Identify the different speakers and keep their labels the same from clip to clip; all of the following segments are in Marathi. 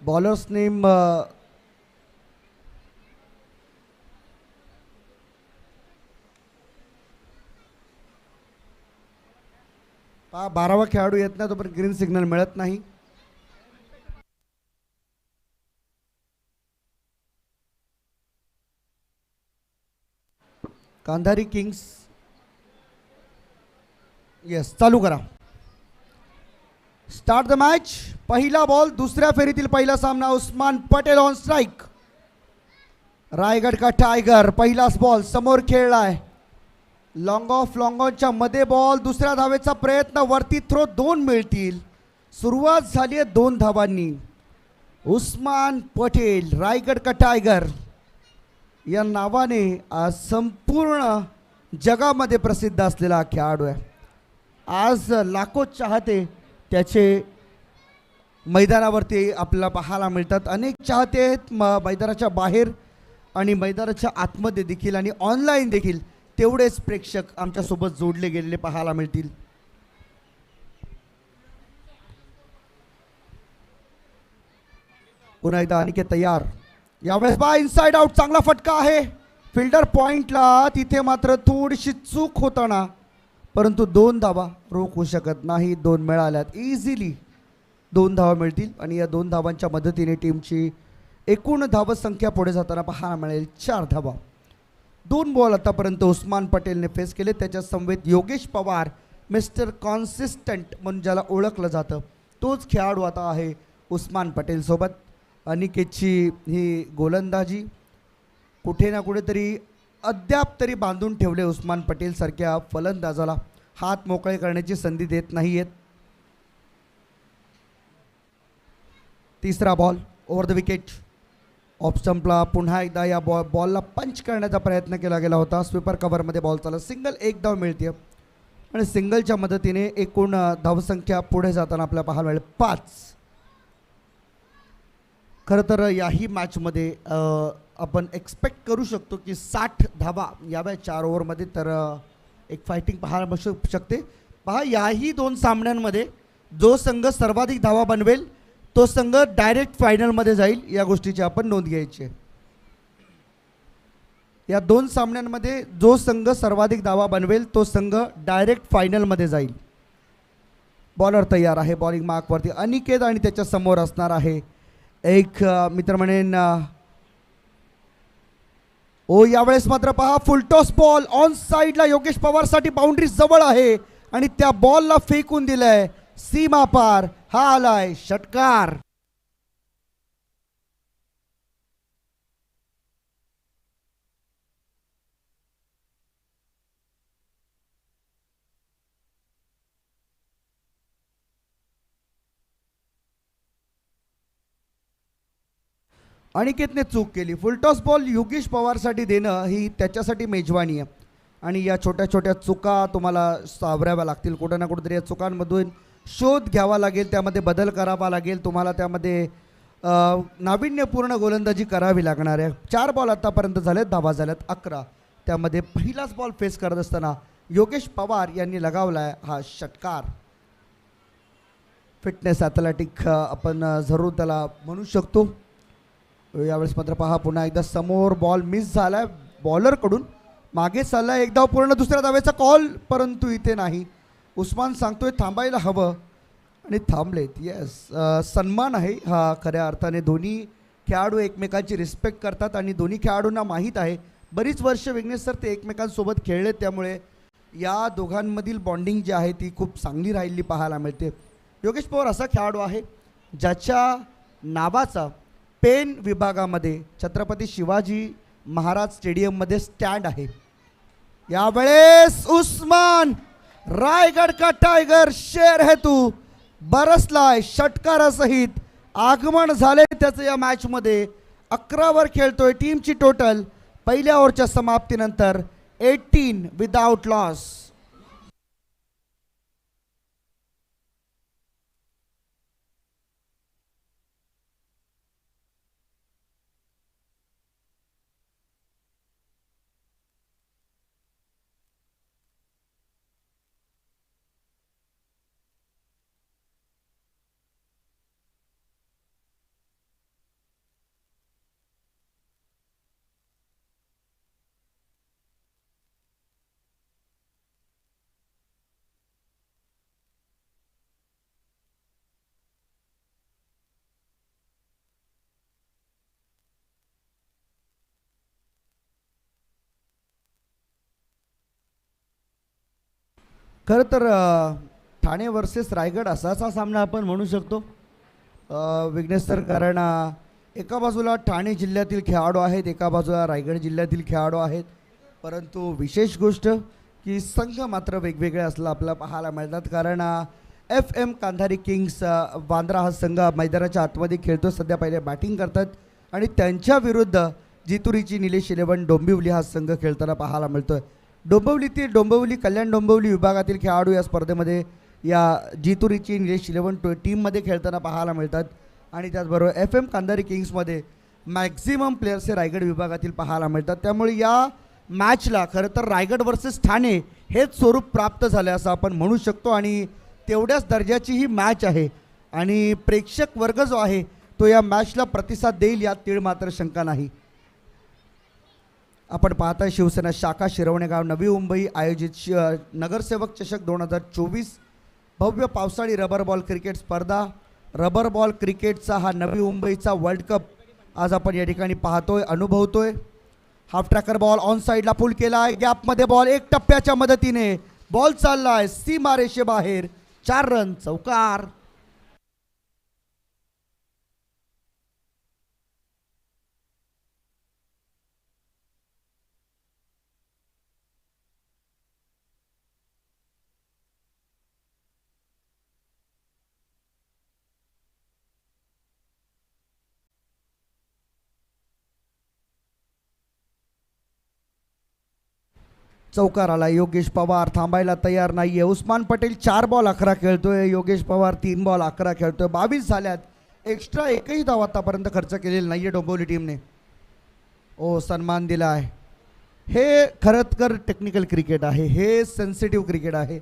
Speaker 1: बॉलर्स नेम पहा 12वा खेळाडू येत नाही तोपर्यंत ग्रीन सिग्नल मिळत नाही. कांधारी किंग्स येस चालू करा. Start the match. पहिला बॉल दुसऱ्या फेरीतील पहिला सामना. Usman Patel on strike. रायगड का टायगर पहिलाच बॉल समोर खेळलाय. लॉंग ऑनच्या मध्ये बॉल. दुसऱ्या धावेचा प्रयत्न. वरती थ्रो 2 मिळतील. सुरुवात झाली आहे 2 धावांनी. उस्मान पटेल रायगड का टायगर या नावाने आज संपूर्ण जगामध्ये प्रसिद्ध असलेला खेळाडू आहे. आज लाखो चाहते त्याचे मैदानावरती आपल्याला पाहायला मिळतात. अनेक चाहते आहेत मैदानाच्या बाहेर आणि मैदानाच्या आतमध्ये देखील आणि ऑनलाईन देखील. तेवढेच प्रेक्षक आमच्यासोबत जोडले गेलेले पाहायला मिळतील. पुन्हा एकदा अनिकेत तयार. यावेळेस बा इनसाइड आउट. चांगला फटका आहे फिल्डर पॉइंटला. तिथे मात्र थोडीशी चूक होताना परंतु 2 धावा रोखू शकत नाही. 2 मिळाल्यात. इझिली 2 धावा मिळतील आणि या 2 धावांच्या मदतीने टीमची एकूण धावसंख्या पुढे जाताना पाहायला मिळेल 4 धावा. 2 बॉल आतापर्यंत उस्मान पटेलने फेस केले. त्याच्या समवेत योगेश पवार मिस्टर कॉन्सिस्टंट म्हणून ज्याला ओळखलं जातं तोच खेळाडू आता आहे उस्मान पटेल सोबत. अनिकेतची ही गोलंदाजी कुठे ना कुठेतरी अद्याप तरी बांधून ठेवले. उस्मान पटेल सारख्या फलंदाजाला हात मोकळे करण्याची संधी देत नाही आहेत. तिसरा ball over the wicket. Off स्टंपला पुन्हा एकदा या बॉलला पंच करण्याचा प्रयत्न केला गेला होता. स्वीपर कव्हरमध्ये बॉल चालला. सिंगल 1 धाव मिळते आणि सिंगलच्या मदतीने एकूण धावसंख्या पुढे जाताना आपल्याला पाहायला मिळेल 5. खरं तर याही मॅचमध्ये आपण एक्सपेक्ट करू शकतो की 60 धावा याव्या 4 ओव्हरमध्ये. तर एक फायटिंग पाहायला मिळू शकते. पहा याही 2 सामन्यांमध्ये जो संघ सर्वाधिक धावा बनवेल तो संघ डायरेक्ट फायनलमध्ये जाईल. या गोष्टीची आपण नोंद घ्यायची आहे. या 2 सामन्यांमध्ये जो संघ सर्वाधिक धावा बनवेल तो संघ डायरेक्ट फायनलमध्ये जाईल. बॉलर तयार आहे. बॉलिंग मार्कवरती अनिकेत आणि त्याच्या समोर असणार आहे एक मित्र म्हणेन ओ. यावेळेस मात्र पहा फुलटॉस बॉल ऑन साईडला. योगेश पवारसाठी बाउंड्री जवळ आहे आणि त्या बॉलला फेकून दिलंय सीमा पार. हा आलाय षटकार. अनिकेतने चूक केली. फुलटॉस बॉल योगेश पवारसाठी देणं ही त्याच्यासाठी मेजवानी आहे आणि या छोट्या छोट्या चुका तुम्हाला सावराव्या लागतील. कुठं ना कुठेतरी या चुकांमधून शोध घ्यावा लागेल. त्यामध्ये बदल करावा लागेल. तुम्हाला त्यामध्ये नाविन्यपूर्ण गोलंदाजी करावी लागणार आहे. 4 बॉल आतापर्यंत झालेत. धावा झाल्यात 11. त्यामध्ये पहिलाच बॉल फेस करत असताना योगेश पवार यांनी लगावलाय हा षटकार. फिटनेस ॲथलेटिक आपण जरूर त्याला म्हणू शकतो. यावेळेस मात्र पहा पुन्हा एकदा समोर बॉल मिस झालाय बॉलरकडून. मागे चाललाय. एक धाव पूर्ण. दुसऱ्या धावेचा कॉल परंतु इथे नाही. उस्मान सांगतोय थांबायला हवं आणि थांबलेत. येस सन्मान आहे हा खऱ्या अर्थाने. दोन्ही खेळाडू एकमेकांची रिस्पेक्ट करतात आणि दोन्ही खेळाडूंना माहीत आहे बरीच वर्ष विघ्नेश सर ते एकमेकांसोबत खेळलेत. त्यामुळे या दोघांमधील बॉन्डिंग जी आहे ती खूप चांगली राहिली पाहायला मिळते. योगेश पवार असा खेळाडू आहे ज्याच्या नावाचा पेन विभागामध्ये छत्रपती शिवाजी महाराज स्टेडियममध्ये स्टँड आहे. यावेळेस उस्मान रायगड का टायगर शेर है तू बरसलाय षटकारासहित. आगमन झाले त्याचं या मॅचमध्ये. 11 वर खेळतोय. टीमची टोटल पहिल्या ओव्हरच्या समाप्तीनंतर 18 विदाउट लॉस. खरं तर ठाणे वर्सेस रायगड असाच हा सामना आपण म्हणू शकतो विघ्नेश सर, कारण एका बाजूला ठाणे जिल्ह्यातील खेळाडू आहेत, एका बाजूला रायगड जिल्ह्यातील खेळाडू आहेत, परंतु विशेष गोष्ट की संघ मात्र वेगवेगळे असलं आपल्याला पाहायला मिळतात. कारण FM कांधारी किंग्स बांद्रा हा संघ मैदानाच्या आतमध्ये खेळतो, सध्या पहिले बॅटिंग करतात आणि त्यांच्या विरुद्ध जितुरीची निलेश 11 डोंबिवली हा संघ खेळताना पाहायला मिळतोय. डोंबिवली कल्याण डोंबिवली विभागातील खेळाडू या स्पर्धेमध्ये या जितुरीची निलेश 11 टीममध्ये खेळताना पाहायला मिळतात आणि त्याचबरोबर FM कांधारी किंग्समध्ये मॅक्झिमम प्लेयर्स हे रायगड विभागातील पाहायला मिळतात. त्यामुळे या मॅचला खरं तर रायगड वर्सेस ठाणे हेच स्वरूप प्राप्त झाले असं आपण म्हणू शकतो आणि तेवढ्याच दर्जाची ही मॅच आहे आणि प्रेक्षक वर्ग जो आहे तो या मॅचला प्रतिसाद देईल यात तीळ मात्र शंका नाही. आपण पाहताय शिवसेना शाखा शिरवणेगाव नवी मुंबई आयोजित नगरसेवक चषक 2024 भव्य पावसाळी रबर बॉल क्रिकेट स्पर्धा. रबर बॉल क्रिकेटचा हा नवी मुंबईचा वर्ल्ड कप आज आपण या ठिकाणी पाहतोय, अनुभवतोय. हाफ ट्रॅकर बॉल ऑन साईडला पुल केला आहे, गॅपमध्ये बॉल एक टप्प्याच्या मदतीने बॉल चाललाय सीमारेषेबाहेर, 4 रन चौकार. चौकार आला. योगेश पवार थांबायला तयार नाहीये. उस्मान पटेल 4 बॉल 11 खेळतोय, योगेश पवार 3 बॉल 11 खेळतोय. 22 झाल्यात. एक्स्ट्रा एकही धाव आतापर्यंत खर्च केलेला नाहीये डोंबिवली टीमने. ओ सन्मान दिला आहे. हे खरंच तर टेक्निकल क्रिकेट आहे, हे सेन्सिटिव्ह क्रिकेट आहे.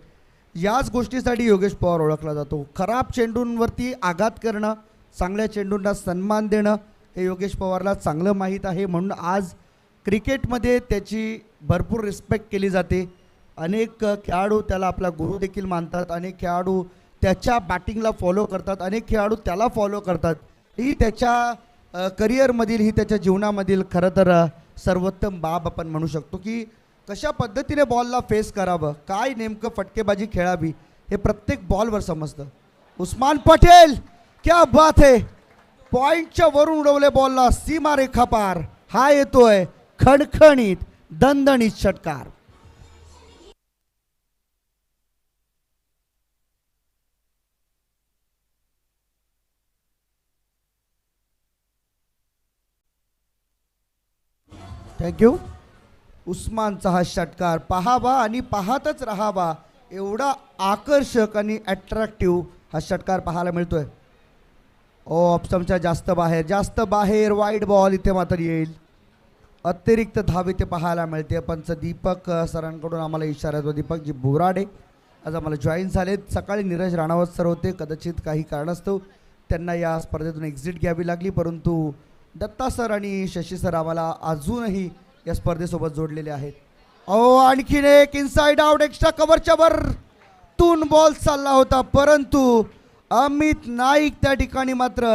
Speaker 1: याच गोष्टीसाठी योगेश पवार ओळखला जातो. खराब चेंडूंवरती आघात करणं, चांगल्या चेंडूंना सन्मान देणं हे योगेश पवारला चांगलं माहीत आहे. म्हणून आज क्रिकेटमध्ये त्याची भरपूर रिस्पेक्ट केली जाते. अनेक खेळाडू त्याला आपला गुरु देखील मानतात, अनेक खेळाडू त्याच्या बॅटिंगला फॉलो करतात, अनेक खेळाडू त्याला फॉलो करतात. ही त्याच्या करिअरमधील, ही त्याच्या जीवनामधील खरं तर सर्वोत्तम बाब आपण म्हणू शकतो की कशा पद्धतीने बॉलला फेस करावं, काय नेमकं फटकेबाजी खेळावी हे प्रत्येक बॉलवर समजतं. उस्मान पटेल क्या बात है, पॉईंटच्या वरून उडवले बॉलला सीमारेखा पार. हा येतोय खणखणीत दणदणीत षटकार. थँक्यू. उस्मानचा हा षटकार पाहावा आणि पाहतच राहावा एवढा आकर्षक आणि अट्रॅक्टिव्ह हा षटकार पाहायला मिळतोय. ऑप्शनच्या जास्त बाहेर वाईड बॉल इथे मात्र येईल. अतिरिक्त धाव इथे पाहायला मिळते. पंच दीपक सरांकडून आम्हाला इशारा येतो. दीपकजी बोराडे आज आम्हाला जॉईन झालेत. सकाळी नीरज राणावत सर होते, कदाचित काही कारणास्तव त्यांना या स्पर्धेतून एक्झिट घ्यावी लागली, परंतु दत्ता सर आणि शशी सर आम्हाला अजूनही या स्पर्धेसोबत जोडलेले आहेत. आणखीन एक इनसाइड आउट एक्स्ट्रा कव्हरच्या वर तून बॉल चालला होता, परंतु अमित नाईक त्या ठिकाणी मात्र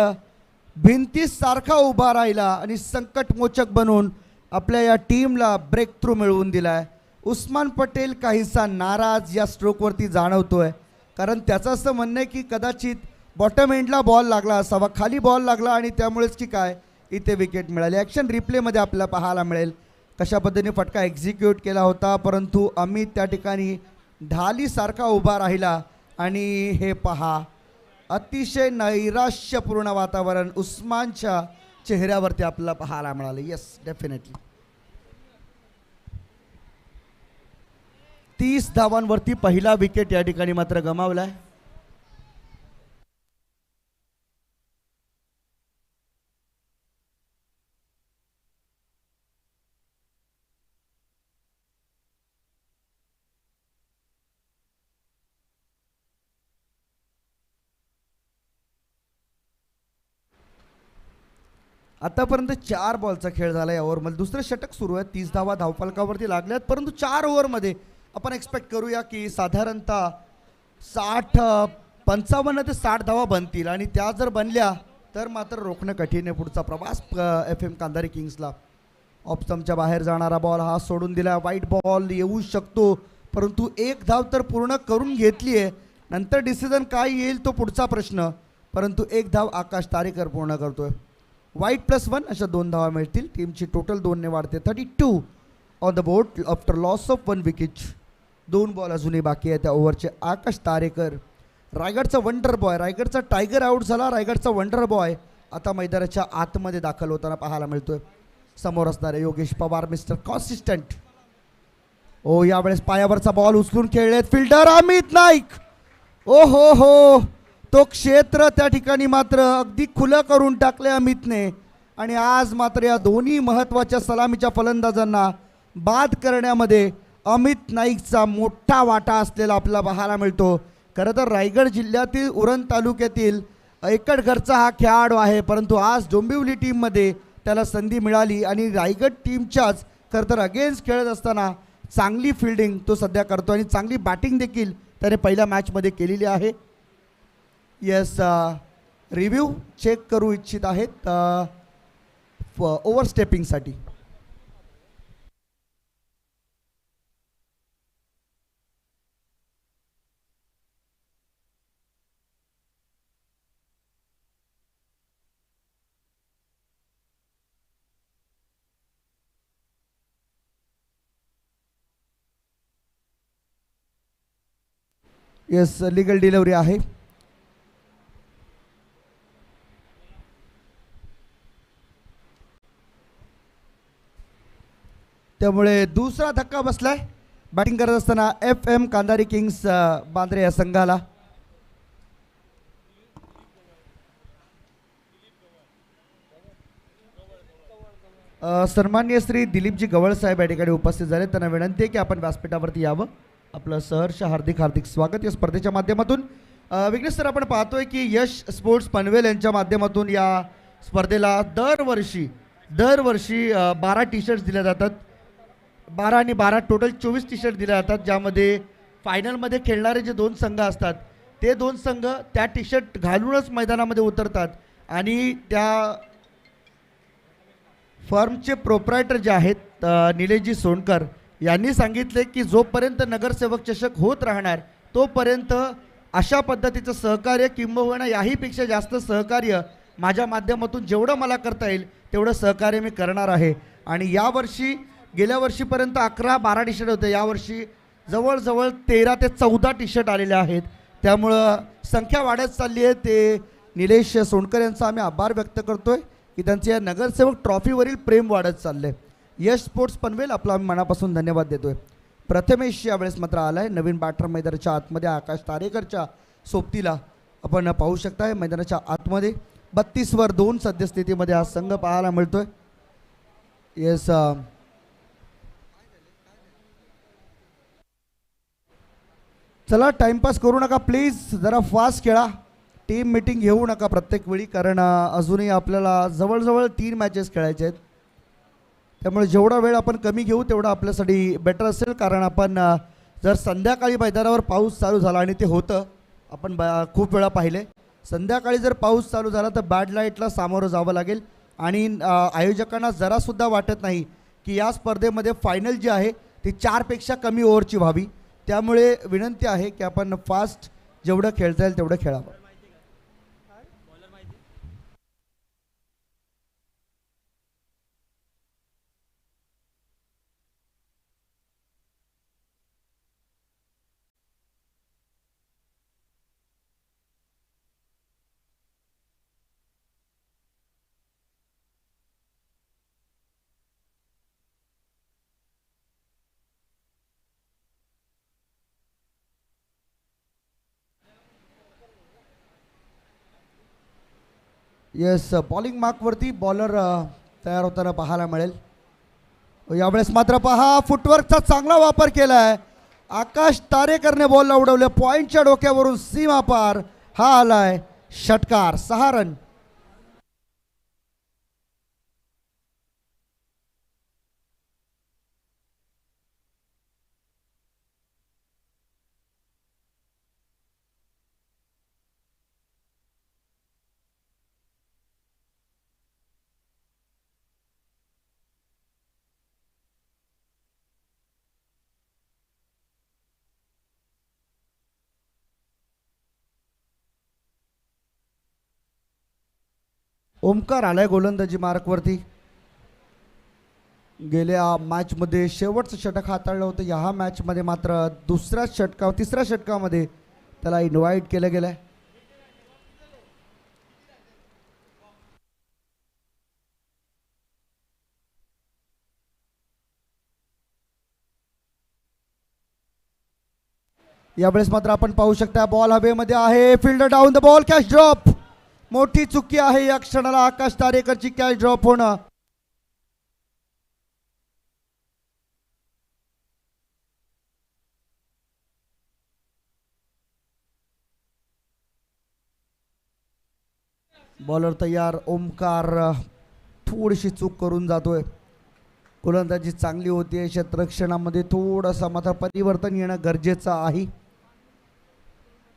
Speaker 1: भिंतीसारखा उभा राहिला आणि संकटमोचक बनून आपल्या या टीमला ब्रेक थ्रू मिळवून दिलाय. उस्मान पटेल काहीसा नाराज या स्ट्रोकवरती जाणवतोय, कारण त्याचं असं म्हणणं आहे की कदाचित बॉटम एंडला बॉल लागला असावा, खाली बॉल लागला आणि त्यामुळेच की काय इथे विकेट मिळाली. ॲक्शन रिप्लेमध्ये आपल्याला पाहायला मिळेल कशा पद्धतीने फटका एक्झिक्यूट केला होता, परंतु अमित त्या ठिकाणी ढालीसारखा उभा राहिला आणि हे पहा अतिशय नैराश्यपूर्ण वातावरण उस्मानच्या चेहऱ्यावरती आपल्याला पाहायला मिळालं. येस, डेफिनेटली 30 धावांवरती पहिला विकेट या ठिकाणी मात्र गमावलाय. आतापर्यंत 4 बॉलचा खेळ झाला या ओव्हरमध्ये. दुसरं षटक सुरू आहे. 30 धावा धावफलकावरती लागल्यात, परंतु 4 ओव्हरमध्ये आपण एक्सपेक्ट करूया की साधारणतः 55 ते 60 धावा बनतील आणि त्या जर बनल्या तर मात्र रोखणं कठीण आहे पुढचा प्रवास FM कांधारी किंग्सला. ऑप्शनच्या बाहेर जाणारा बॉल हा सोडून दिला. वाईट बॉल येऊ शकतो, परंतु एक धाव तर पूर्ण करून घेतली आहे. नंतर डिसिजन काय येईल तो पुढचा प्रश्न, परंतु एक धाव आकाश तारेकर पूर्ण करतोय. वाईट +1 अशा 2 धावा मिळतील. टीमची टोटल 2 ने वाढते. 32 on the board after loss of 1 wicket. 2 ball अजूनही बाकी आहे त्या ओव्हरचे. आकाश तारेकर, रायगडचा वंडर बॉय, रायगडचा टायगर आऊट झाला. रायगडचा वंडर बॉय आता मैदानाच्या आतमध्ये दाखल होताना पाहायला मिळतोय. समोर असणारे योगेश पवार, मिस्टर कॉन्सिस्टंट. ओ यावेळेस पायावरचा बॉल उचलून खेळलेत फिल्डर अमित नाईक. ओ हो, तो क्षेत्र त्या ठिकाणी मात्र अगदी खुलं करून टाकले अमितने. आणि आज मात्र या दोन्ही महत्त्वाच्या सलामीच्या फलंदाजांना बाद करण्यामध्ये अमित नाईकचा मोठा वाटा असलेला आपल्याला पाहायला मिळतो. खरं तर रायगड जिल्ह्यातील उरण तालुक्यातील एकटघरचा हा खेळाडू आहे, परंतु आज डोंबिवली टीममध्ये त्याला संधी मिळाली आणि रायगड टीमच्याच खरं तर अगेन्स्ट खेळत असताना चांगली फिल्डिंग तो सध्या करतो आणि चांगली बॅटिंग देखील त्याने पहिल्या मॅचमध्ये केलेली आहे. येस, रिव्ह्यू चेक करू इच्छित आहेत ओव्हरस्टेपिंगसाठी. येस, लीगल डिलिव्हरी आहे. त्यामुळे दुसरा धक्का बसलाय बॅटिंग करत असताना FM कांदारी किंग्स बांद्रे या संघाला. सन्माननीय श्री दिलीपजी गवळ साहेब या ठिकाणी उपस्थित झाले. त्यांना विनंती आहे की आपण व्यासपीठावरती यावं. आपलं सहर्ष हार्दिक स्वागत या स्पर्धेच्या माध्यमातून. विघ्नेश सर, आपण पाहतोय की यश स्पोर्ट्स पनवेल यांच्या माध्यमातून या स्पर्धेला दरवर्षी 12 टी-शर्ट्स दिल्या जातात. 12 आणि 12 टोटल 24 टी-शर्ट दिल्या जातात, ज्यामध्ये फायनलमध्ये खेळणारे जे 2 संघ असतात ते 2 संघ त्या टी-शर्ट घालूनच मैदानामध्ये उतरतात. आणि त्या फर्मचे प्रोप्रायटर जे आहेत निलेशजी सोनकर यांनी सांगितले की जोपर्यंत नगरसेवक चषक होत राहणार तोपर्यंत अशा पद्धतीचं सहकार्य किंबहुना याहीपेक्षा जास्त सहकार्य माझ्या माध्यमातून जेवढं मला करता येईल तेवढं सहकार्य मी करणार आहे. आणि यावर्षी गेल्या वर्षीपर्यंत 11-12 टी-शर्ट होते, यावर्षी जवळजवळ 13 ते 14 टी-शर्ट आलेले आहेत. त्यामुळं संख्या वाढत चालली आहे. ते निलेश सोनकर यांचा आम्ही आभार व्यक्त करतोय की त्यांचे या नगरसेवक ट्रॉफीवरील प्रेम वाढत चालले. यश स्पोर्ट्स पनवेल आपला आम्ही मनापासून धन्यवाद देतोय. प्रथमेश यावेळेस मात्र आलाय नवीन बॅटर मैदानाच्या आतमध्ये. आकाश तारेकरच्या सोबतीला आपण पाहू शकताय मैदानाच्या आतमध्ये 32 वर 2 सद्यस्थितीमध्ये हा संघ पाहायला मिळतोय. येस, चला टाइमपास करू नका प्लीज, जरा फास्ट खेळा. टीम मीटिंग घेऊ नका प्रत्येक वेळी, कारण अजूनही आपल्याला जवळजवळ 3 मॅचेस खेळायचे आहेत. त्यामुळे जेवढा वेळ आपण कमी घेऊ तेवढा आपल्यासाठी बेटर असेल. कारण आपण जर संध्याकाळी मैदानावर पाऊस चालू झाला, आणि ते होतं, आपण खूप वेळा पाहिले, संध्याकाळी जर पाऊस चालू झाला तर बॅड लाईटला सामोरं जावं लागेल. आणि आयोजकांना जरासुद्धा वाटत नाही की या स्पर्धेमध्ये फायनल जी आहे ती 4 पेक्षा कमी ओव्हरची व्हावी. त्यामुळे विनंती आहे की आपण फास्ट जेवढं खेळता येईल तेवढं खेळावं. येस, बॉलिंग मार्कवरती बॉलर तयार होताना पाहायला मिळेल. यावेळेस मात्र पहा फुटवर्कचा चांगला वापर केला आहे. आकाश तारेकरने बॉलला उडवले पॉईंटच्या डोक्यावरून सीमा पार. हा आलाय षटकार, 6 रन. ओमकार आलाय गोलंदाजी मार्कवरती. गेल्या मॅचमध्ये शेवटचं षटक हाताळलं होतं. ह्या मॅचमध्ये मात्र तिसऱ्या षटकामध्ये त्याला इन्व्हाइट केलं गेलंय. यावेळेस मात्र आपण पाहू शकता बॉल हवेमध्ये आहे. Fielder down the ball, catch drop. मोठी चुकी आहे या क्षणाला आकाश तारेकरची, कॅच ड्रॉप होणं. बॉलर तयार. ओमकार थोडीशी चूक करून जातोय. गोलंदाजी चांगली होती. क्षेत्ररक्षणामध्ये थोडासा मात्र परिवर्तन येणं गरजेचं आहे.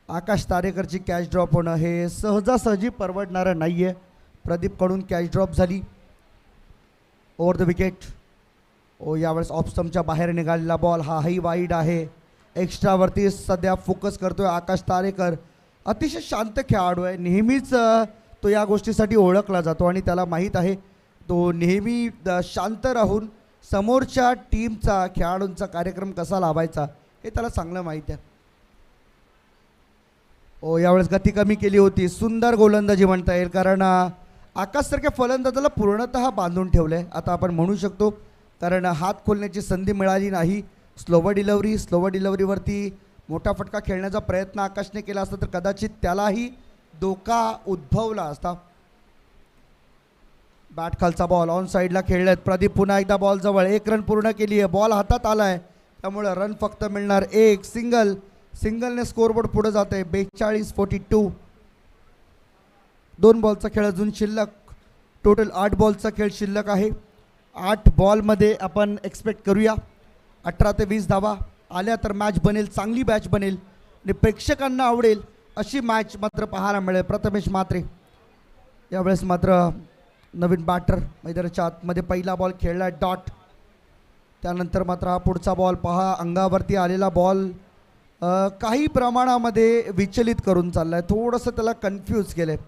Speaker 1: आकाश तारेकरची कॅच ड्रॉप होणं हे सहजासहजी परवडणारं नाहीये. प्रदीपकडून कॅच ड्रॉप झाली ओव्हर द विकेट. यावेळेस ऑफ स्टंपच्या बाहेर निघालेला बॉल हाही वाईड आहे. एक्स्ट्रावरती सध्या फोकस करतोय आकाश तारेकर. अतिशय शांत खेळाडू आहे. नेहमीच तो या गोष्टीसाठी ओळखला जातो आणि त्याला माहीत आहे तो नेहमी शांत राहून समोरच्या टीमचा खेळाडूंचा कार्यक्रम कसा लावायचा हे त्याला चांगलं माहीत आहे. यावेळेस गती कमी केली होती. सुंदर गोलंदाजी म्हणता येईल, कारण आकाशसारख्या फलंदाजाला पूर्णतः बांधून ठेवलं आहे आता आपण म्हणू शकतो, कारण हात खोलण्याची संधी मिळाली नाही. स्लोवर डिलिव्हरीवरती मोठा फटका खेळण्याचा प्रयत्न आकाशने केला असता तर कदाचित त्यालाही धोका उद्भवला असता. बॅट खालचा बॉल ऑन साईडला खेळलेत. प्रदीप पुन्हा एकदा बॉल जवळ. 1 रन पूर्ण केली आहे. बॉल हातात आलाय त्यामुळे रन फक्त मिळणार 1. सिंगलने स्कोरबोर्ड पुढे जाते. 42-42. 2 बॉलचा खेळ अजून शिल्लक. टोटल 8 बॉलचा खेळ शिल्लक आहे. 8 बॉलमध्ये आपण एक्सपेक्ट करूया 18 ते 20 धावा आल्या तर मॅच बनेल, चांगली मॅच बनेल आणि प्रेक्षकांना आवडेल अशी मॅच मात्र पाहायला मिळेल. प्रथमेश म्हात्रे यावेळेस मात्र नवीन बॅटर मैदानाच्या आतमध्ये पहिला बॉल खेळला डॉट. त्यानंतर मात्र हा पुढचा बॉल पहा. अंगावरती आलेला बॉल काही प्रमाणामध्ये विचलित करून चालला आहे. थोडंसं त्याला कन्फ्यूज केलं आहे.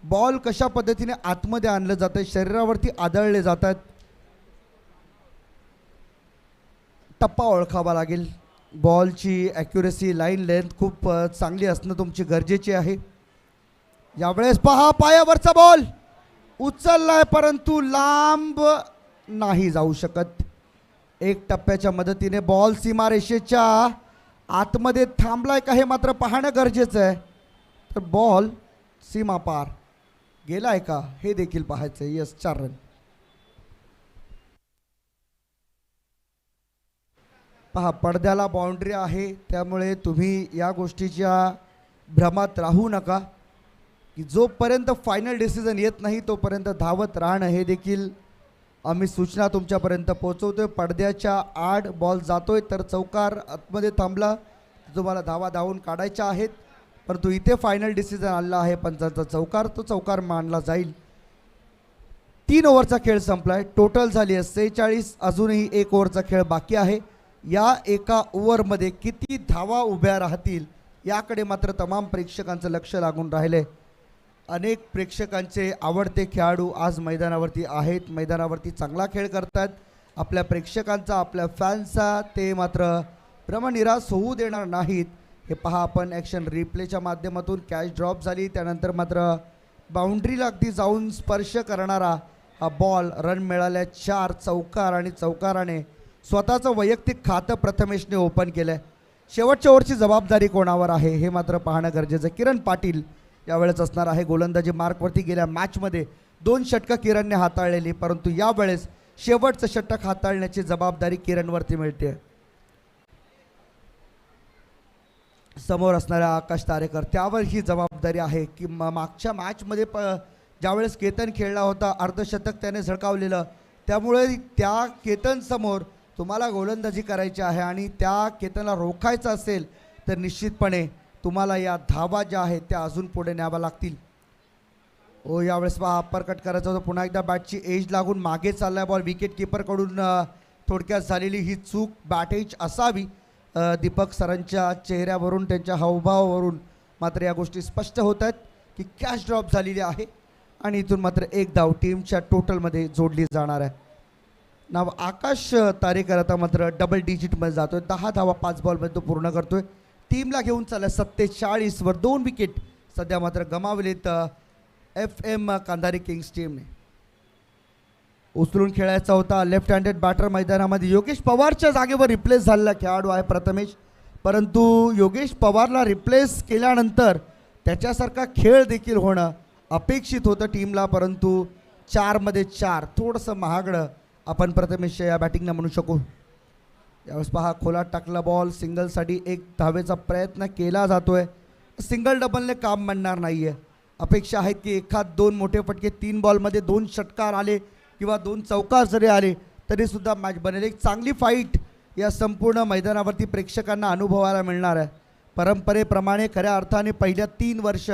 Speaker 1: बॉल कशा पद्धतीने आतमध्ये आणलं जातं आहे, शरीरावरती आदळले जात आहेत. टप्पा ओळखावा लागेल. बॉलची ॲक्युरेसी, लाईन लेंथ खूप चांगली असणं तुमची गरजेची आहे. यावेळेस पहा पायावरचा बॉल उचललाय परंतु लांब नाही जाऊ शकत. 1 टप्प्याच्या मदतीने बॉल सीमारेषेच्या आतमध्ये थांबलाय का हे मात्र पाहणं गरजेचं आहे. तर बॉल सीमा पार गेलाय का हे देखील पाहायचं आहे. Yes, 4 run. पहा पडद्याला बाउंड्री आहे त्यामुळे तुम्ही या गोष्टीच्या भ्रमात राहू नका की जोपर्यंत फायनल डिसिजन येत नाही तोपर्यंत धावत राहणं हे देखील आम्ही सूचना तुमच्यापर्यंत पोहोचवतोय. पडद्याच्या आड बॉल जातोय तर चौकार आतमध्ये थांबला तुम्हाला धावा धावून काढायच्या आहेत, परंतु इथे फायनल डिसिजन आला आहे पंचांचा चौकार, तो चौकार मानला जाईल. 3 ओव्हरचा खेळ संपलाय. टोटल झाली आहे 46. अजूनही 1 ओव्हरचा खेळ बाकी आहे. या एका ओव्हरमध्ये किती धावा उभ्या राहतील याकडे मात्र तमाम प्रेक्षकांचं लक्ष लागून राहिले. अनेक प्रेक्षकांचे आवडते खेळाडू आज मैदानावरती आहेत. मैदानावरती चांगला खेळ करतात. आपल्या प्रेक्षकांचा, आपल्या फॅन्सचा ते मात्र भ्रमनिराश होऊ देणार नाहीत. हे पहा आपण ॲक्शन रिप्लेच्या माध्यमातून. कॅच ड्रॉप झाली त्यानंतर मात्र बाउंड्रीला अगदी जाऊन स्पर्श करणारा हा बॉल. रन मिळाल्या 4. चौकार आणि चौकाराने स्वतःचं वैयक्तिक खातं प्रथमेशने ओपन केलं आहे. शेवटच्या ओव्हरची जबाबदारी कोणावर आहे हे मात्र पाहणं गरजेचं आहे. किरण पाटील यावेळेस असणार आहे गोलंदाजी मार्कवरती. गेल्या मॅचमध्ये 2 षटकं किरणने हाताळलेली, परंतु यावेळेस शेवटचं षटक हाताळण्याची जबाबदारी किरणवरती मिळते. समोर असणाऱ्या आकाश तारेकर त्यावर ही जबाबदारी आहे की मागच्या मॅचमध्ये ज्यावेळेस केतन खेळला होता अर्धशतक त्याने झळकावलेलं, त्यामुळे त्या केतनसमोर तुम्हाला गोलंदाजी करायची आहे आणि त्या केतनला रोखायचं असेल तर निश्चितपणे तुम्हाला या धावा ज्या आहेत त्या अजून पुढे न्याव्या लागतील. यावेळेस पहा अप्परकट करायचं होतं. पुन्हा एकदा बॅटची एज लागून मागे चाललाय बॉल. विकेट किपरकडून थोडक्यात झालेली ही चूक. बॅटेज असावी. दीपक सरांच्या चेहऱ्यावरून, त्यांच्या हावभावावरून मात्र या गोष्टी स्पष्ट होत आहेत की कॅच ड्रॉप झालेली आहे आणि इथून मात्र एक धाव टीमच्या टोटलमध्ये जोडली जाणार आहे. नाव आकाश तारेकर आता मात्र डबल डिजिटमध्ये जातोय. 10 धावा 5 बॉलमध्ये तो पूर्ण करतोय. टीमला घेऊन चालला 47वर 2 विकेट सध्या मात्र गमावलेत FM कांधारी किंग्स टीमने. उचलून खेळायचा होता लेफ्ट हँडेड बॅटर मैदानामध्ये. योगेश पवारच्या जागेवर रिप्लेस झालेला खेळाडू आहे प्रथमेश, परंतु योगेश पवारला रिप्लेस केल्यानंतर त्याच्यासारखा खेळ देखील होणं अपेक्षित होतं टीमला, परंतु 4मध्ये 4 थोडंसं महागडं आपण प्रथमेश या बॅटिंगनं म्हणू शकू. यावेळेस पहा खोलात टाकला बॉल. सिंगलसाठी 1 धावेचा प्रयत्न केला जातोय. सिंगल डबलने काम म्हणणार नाही आहे. अपेक्षा आहेत की एखाद 2 मोठे फटके 3 बॉलमध्ये 2 षटकार आले किंवा 2 चौकार जरी आले तरीसुद्धा मॅच बनेल. एक चांगली फाईट या संपूर्ण मैदानावरती प्रेक्षकांना अनुभवायला मिळणार आहे. परंपरेप्रमाणे खऱ्या अर्थाने पहिल्या 3 वर्ष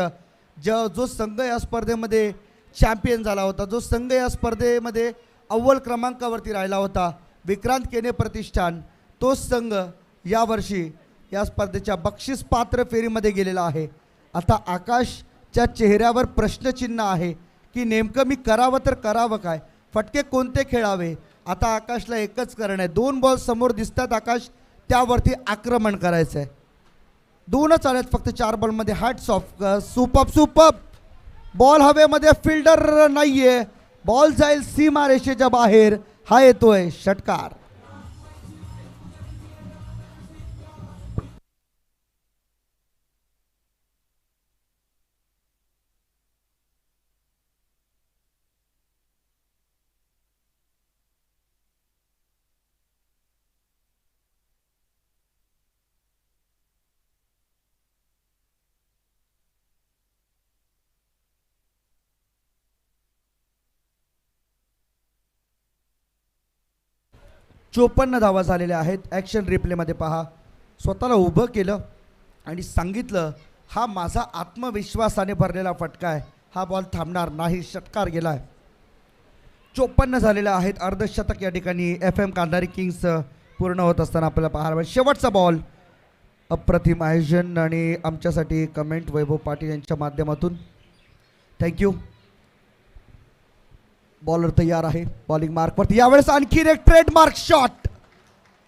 Speaker 1: जो संघ या स्पर्धेमध्ये चॅम्पियन झाला होता, जो संघ या स्पर्धेमध्ये अव्वल क्रमांकावरती राहिला होता, विक्रांत केने प्रतिष्ठान, तोच संघ यावर्षी या स्पर्धेच्या बक्षीस पात्र फेरीमध्ये गेलेला आहे. आता आकाशच्या चेहऱ्यावर प्रश्नचिन्ह आहे की नेमकं मी करावं तर करावं काय, फटके कोणते खेळावे. आता आकाशला एकच करणं आहे. 2 बॉल समोर दिसतात आकाश, त्यावरती आक्रमण करायचं आहे. 2च आलेत फक्त 4 बॉलमध्ये. हॅट्स ऑफ, सुपर बॉल हवेमध्ये, फिल्डर नाहीये, बॉल जाईल सीमा रेषेच्या बाहेर. हा येतोय षटकार. चोपन्न धावा झालेल्या आहेत. ॲक्शन रिप्लेमध्ये पहा. स्वतःला उभं केलं आणि सांगितलं हा माझा आत्मविश्वासाने भरलेला फटका आहे, हा बॉल थांबणार नाही. षटकार गेला आहे. 54 झालेल्या आहेत. अर्धशतक या ठिकाणी FM कांधारी किंग्स पूर्ण होत असताना आपल्याला पाहायला मिळेल. शेवटचा बॉल. अप्रतिम आयोजन आणि आमच्यासाठी कमेंट वैभव पाटील यांच्या माध्यमातून थँक्यू. बॉलर तयार आहे बॉलिंग मार्कवरती. यावेळेस आणखीन एक ट्रेडमार्क शॉट.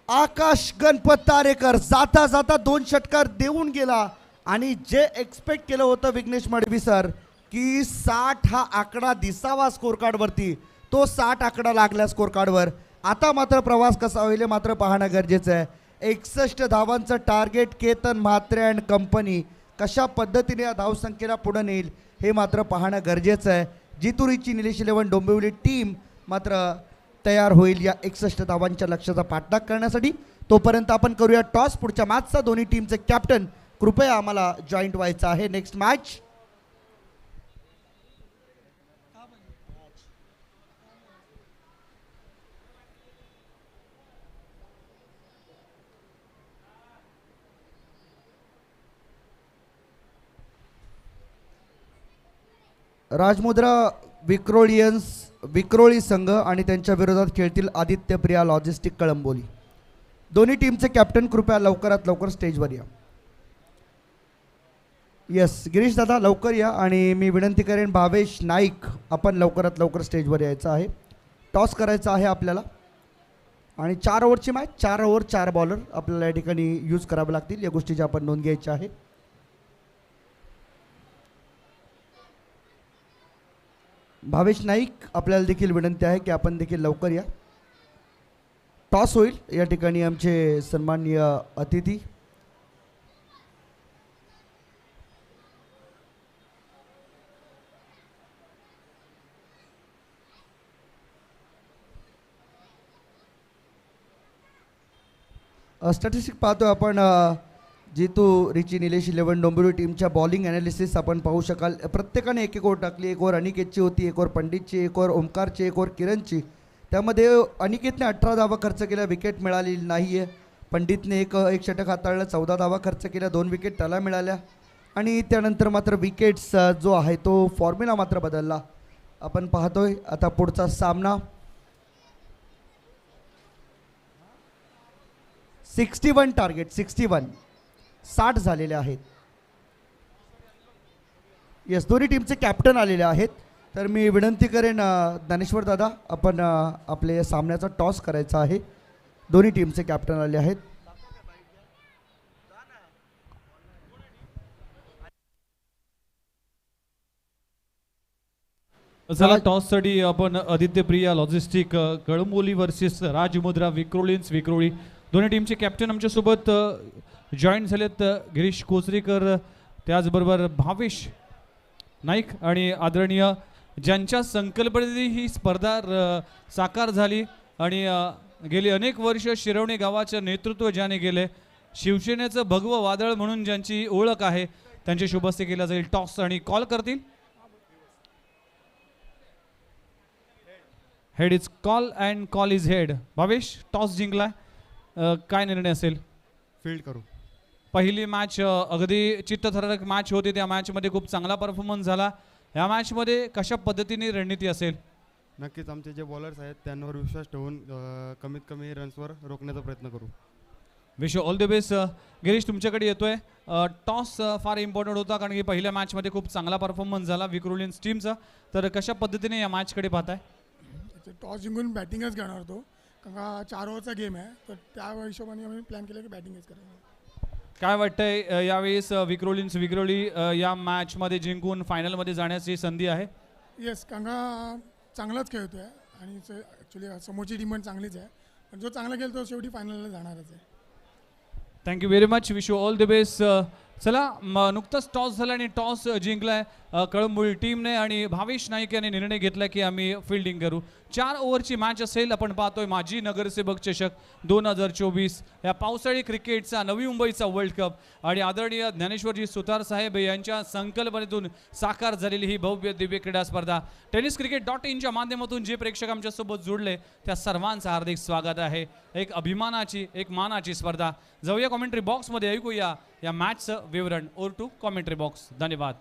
Speaker 1: आकाश गणपत तारेकर जाता जाता 2 षटकार देऊन गेला आणि जे एक्सपेक्ट केलं होतं विघ्नेश मडवी सर की 60 हा आकडा दिसावा स्कोर कार्डवरती, तो 60 आकडा लागला स्कोर कार्डवर. आता मात्र प्रवास कसा होईल मात्र पाहणं गरजेचं आहे. 61 धावांचं target Ketan Mhatre and company कशा पद्धतीने या धावसंख्येला पुढे नेईल हे मात्र पाहणं गरजेचं आहे. जितुरीची निलेश 11 डोंबिवली टीम मात्र तयार होईल या 61 धावांच्या लक्ष्याचा पाठलाग करण्यासाठी. तोपर्यंत आपण करूया टॉस. पुढच्या मॅचचा दोन्ही टीमचे कॅप्टन कृपया आम्हाला जॉईंट व्हायचं आहे. नेक्स्ट मॅच राजमुद्रा विक्रोळी संघ आणि त्यांच्या विरोधात खेळतील आदित्य प्रिया लॉजिस्टिक कळंबोली. दोन्ही टीमचे कॅप्टन कृपया लवकरात लवकर स्टेजवर या. येस गिरीश दादा लवकर या आणि मी विनंती करेन भावेश नाईक आपण लवकरात लवकर स्टेजवर यायचं आहे. टॉस करायचा आहे आपल्याला आणि 4 ओव्हरची मॅच. 4 ओव्हर 4 बॉलर आपल्याला या ठिकाणी यूज करावे लागतील. या गोष्टीची आपण नोंद घ्यायची आहे. भावेश नाईक आपल्याला देखील विनंती आहे की आपण देखील लवकर या. टॉस होईल. या ठिकाणी आमचे सन्माननीय अतिथी स्टॅटिस्टिक पाहतो आपण. जितू रिची निलेश 11 डोंबिवली टीमच्या बॉलिंग ॲनालिसिस आपण पाहू शकाल. प्रत्येकाने 1 ओव्हर टाकली. 1 ओव्हर अनिकेतची होती, 1 ओव्हर पंडितची, 1 ओव्हर ओमकारची, 1 ओव्हर किरणची. त्यामध्ये अनिकेतने 18 धावा खर्च केल्या, विकेट मिळालेली नाही आहे. पंडितने एक षटक हाताळलं, 14 धावा खर्च केल्या, 2 विकेट त्याला मिळाल्या. आणि त्यानंतर मात्र विकेट्स जो आहे तो फॉर्म्युला मात्र बदलला. आपण पाहतोय आता पुढचा सामना. 61 टार्गेट 61 60 झालेले आहेत. येस दोन्ही टीमचे कॅप्टन आलेले आहेत. तर मी विनंती करेन ज्ञानेश्वर दादा, आपण आपले सामन्याचा टॉस करायचा आहे. दोन्ही टीमचे कॅप्टन आले आहेत.
Speaker 2: चला टॉससाठी आपण आदित्य प्रिया लॉजिस्टिक कळंबोली वर्सेस राजमुद्रा विक्रोळी दोन्ही टीमचे कॅप्टन आमच्यासोबत जॉईन झालेत. गिरीश कोचरेकर, त्याचबरोबर भावेश नाईक आणि आदरणीय ज्यांच्या संकल्पनेने ही स्पर्धा साकार झाली आणि गेली अनेक वर्ष शिरवणे गावाचं नेतृत्व ज्याने केले, शिवसेनेचं भगवं वादळ म्हणून ज्यांची ओळख आहे, त्यांची शुभस्ते केला जाईल. टॉस आणि कॉल करतील. Head is call and call is head. Bhavesh, toss जिंकलाय, काय निर्णय असेल?
Speaker 3: फील्ड करू.
Speaker 2: पहिली मॅच अगदी चित्तथरारक मॅच होती. त्या मॅचमध्ये खूप चांगला परफॉर्मन्स झाला. या मॅचमध्ये कशा पद्धतीने रणनीती असेल?
Speaker 3: नक्कीच आमचे जे बॉलर्स आहेत त्यांवर विश्वास ठेवून कमीत कमी रन्सवर रोखण्याचा प्रयत्न करू.
Speaker 2: Wish all the best. Girish, तुमच्याकडे येतोय. टॉस फार इम्पॉर्टंट होता कारण की पहिल्या मॅचमध्ये खूप चांगला परफॉर्मन्स झाला विक्रोलियन्स टीमचा. तर कशा पद्धतीने या मॅचकडे पाहताय?
Speaker 4: टॉस जिंकून बॅटिंगच घेणार होतो कारण का 4 ओव्हरचा गेम आहे, तर त्या हिशोबाने आम्ही प्लॅन केलं की बॅटिंगच करायचं.
Speaker 2: काय वाटतंय यावेळेस विक्रोळी या मॅचमध्ये जिंकून फायनलमध्ये जाण्याची संधी आहे?
Speaker 4: येस, कारण का चांगलाच खेळतो आहे आणि ॲक्च्युली समोरची टीम पण चांगलीच आहे, पण जो चांगला खेळतो तो शेवटी फायनलला जाणारच आहे.
Speaker 2: Thank you very much. Wish you all the best. चला, नुकताच टॉस झाला आणि टॉस जिंकलाय कळंबोली टीमने आणि भावेश नाईक यांनी निर्णय घेतला की आम्ही फिल्डिंग करू. 4 ओव्हरची मॅच असेल. आपण पाहतोय माजी नगरसेवक चषक 2024 या पावसाळी क्रिकेटचा नवी मुंबईचा वर्ल्ड कप आणि आदरणीय ज्ञानेश्वरजी सुतार साहेब यांच्या संकल्पनेतून साकार झालेली ही भव्य दिव्य क्रीडा स्पर्धा. tenniscricket.inच्या माध्यमातून जे प्रेक्षक आमच्यासोबत जोडले त्या सर्वांचं हार्दिक स्वागत आहे. एक अभिमानाची, एक मानाची स्पर्धा. जाऊया कॉमेंट्री बॉक्समध्ये, ऐकूया या मॅचचं विवरण. Over to commentary box. धन्यवाद.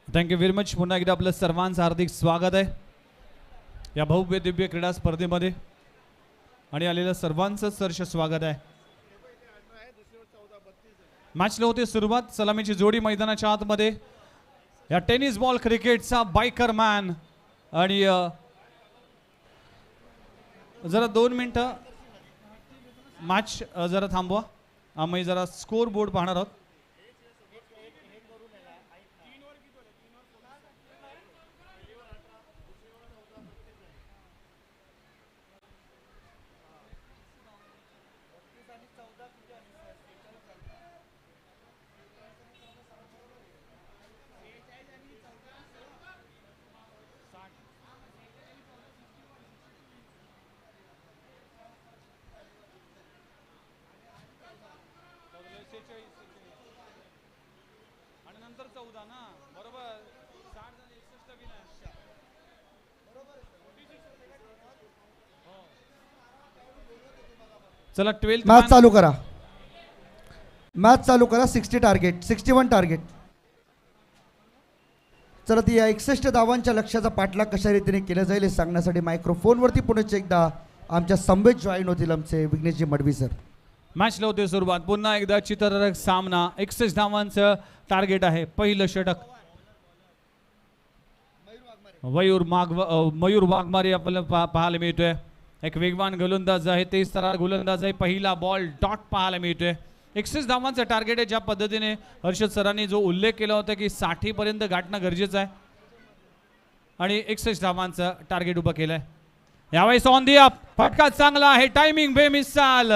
Speaker 2: Thank you very much. पुन्हा एकदा आपलं सर्वांचं हार्दिक स्वागत आहे या भव्य दिव्य क्रीडा स्पर्धेमध्ये आणि आलेल्या सर्वांचं सहर्ष स्वागत आहे. मॅचला होते सुरुवात. सलामीची जोडी मैदानाच्या आतमध्ये या टेनिस बॉल क्रिकेटचा बायकर मॅन आणि जरा 2 मिनिटं मॅच जरा थांबवा. आम्ही जरा स्कोर बोर्ड पाहणार आहोत. आणि नंतर 14 ना, बरोबर. 60 जण 61 बी नाही. चला 12th
Speaker 1: मॅच चालू करा. मॅच चालू करा. 61 टार्गेट. चला, ती 61 धावांच्या लक्ष्याचा पाठलाग कशा रीतीने केला जाईल हे सांगण्यासाठी मायक्रोफोनवरती पुढे एकदा आमच्या संवेद जॉईन होतील आमचे विघ्नेशजी मडवी सर.
Speaker 2: मॅचला होते सुरुवात. पुन्हा एकदा चित्ररक सामना. 61 धावांचं टार्गेट आहे. पहिलं षटक मयूर वाघमारे आपल्याला पाहायला मिळतोय. एक वेगवान गोलंदाज आहे, तेज तरार गोलंदाज आहे. पहिला बॉल डॉट पाहायला मिळतोय. 61 धावांचं टार्गेट आहे. ज्या पद्धतीने हर्षद सरांनी जो उल्लेख केला होता की 60 पर्यंत गाठणं गरजेचं आहे आणि 61 धावांचं टार्गेट उभं केलंय. यावेळेस ऑन दी अप, फटका चांगला आहे, टायमिंग बेमिसाल.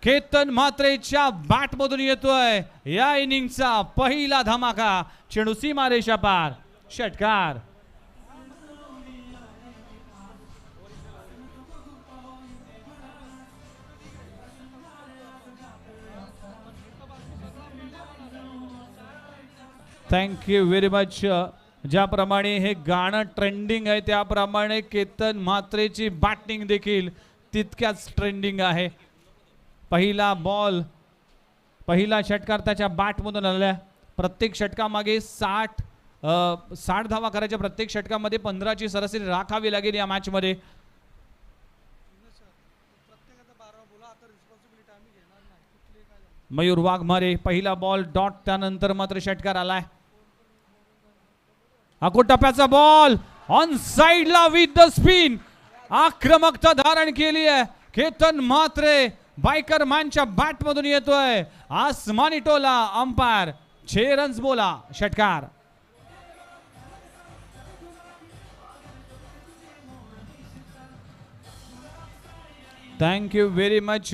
Speaker 2: केतन म्हात्रेच्या बॅट मधून येतोय या इनिंगचा पहिला धमाका. चेंडू सीमारेषा पार, षटकार. Thank you very much. ज्याप्रमाणे हे गाणं ट्रेंडिंग आहे त्याप्रमाणे केतन म्हात्रेची बॅटिंग देखील तितक्याच ट्रेंडिंग आहे. पहिला बॉल पहिला षटकार त्याच्या बॅटमधून आलेला आहे. प्रत्येक षटकामागे 60 धावा करायच्या. प्रत्येक षटकामध्ये 15ची सरासरी राखावी लागेल या मॅचमध्ये. मयूर वाघमारे पहिला बॉल डॉट, त्यानंतर मात्र षटकार आलाय. आखो टप्प्याचा बॉल ऑन साइडला विथ द स्पिन. आक्रमकता धारण केली आहे. केतन म्हात्रे बायकर मॅनच्या बॅट मधून येतोय. आसमानी टोला. अंपायर 6 रन्स बोला. षटकार. Thank you very much.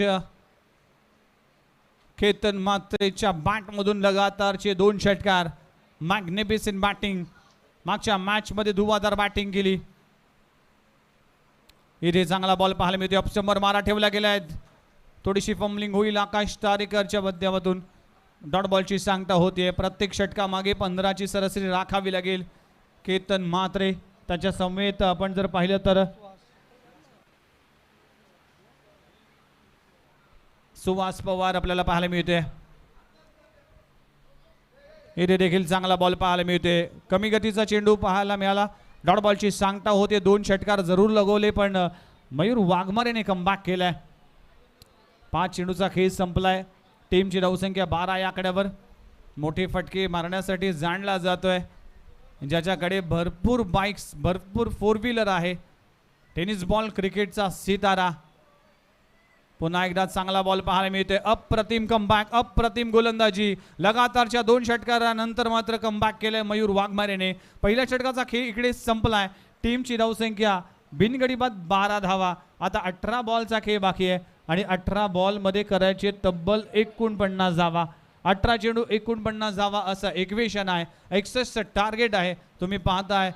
Speaker 2: Ketan म्हात्रेच्या बॅट मधून लगातारचे 2 षटकार. Magnificent batting. मागच्या मॅच मध्ये धुवाधार बॅटिंग केली. इथे चांगला बॉल पाहायला मिळतो. ऑप्शनवर मारा ठेवला गेलाय. थोडीशी फंबलिंग होईल आकाश तारेकरच्या माध्यमातून. डॉट बॉलची सांगता होते. प्रत्येक षटका मागे 15ची सरासरी राखावी लागेल. केतन म्हात्रे त्याच्या समेत आपण जर पाहिलं तर सुहास पवार आपल्याला पाहायला मिळते. इथे देखील चांगला बॉल पाहायला मिळते. कमी गतीचा चेंडू पाहायला मिळाला. डॉट बॉलची सांगता होते. 2 षटकार जरूर लगवले पण मयूर वाघमारेने कमबॅक केलाय. 5 चेंडूचा खेळ संपलाय. टीमची धावसंख्या 12 या आकड्यावर. मोठे फटके मारण्यासाठी जाणला जातोय. ज्याच्याकडे भरपूर बाईक्स, भरपूर 4 व्हीलर आहे. टेनिस बॉल क्रिकेटचा सितारा. पुन्हा एकदा चांगला बॉल पाहायला मिळते. अप्रतिम कमबॅक, अप्रतिम गोलंदाजी. लगातारच्या 2 षटकारानंतर मात्र कमबॅक केलंय मयूर वाघमारेने. पहिल्या षटकाचा खेळ इकडे संपलाय. टीमची धावसंख्या बिनगडी बाद 12 धावा. आता 18 बॉलचा खेळ बाकी आहे आणि 18 बॉल मध्ये करायचे तब्बल 49 धावा. 18 चेंडू 49 धावा असं इक्वेशन आहे. 61 टार्गेट आहे. तुम्ही पाहताय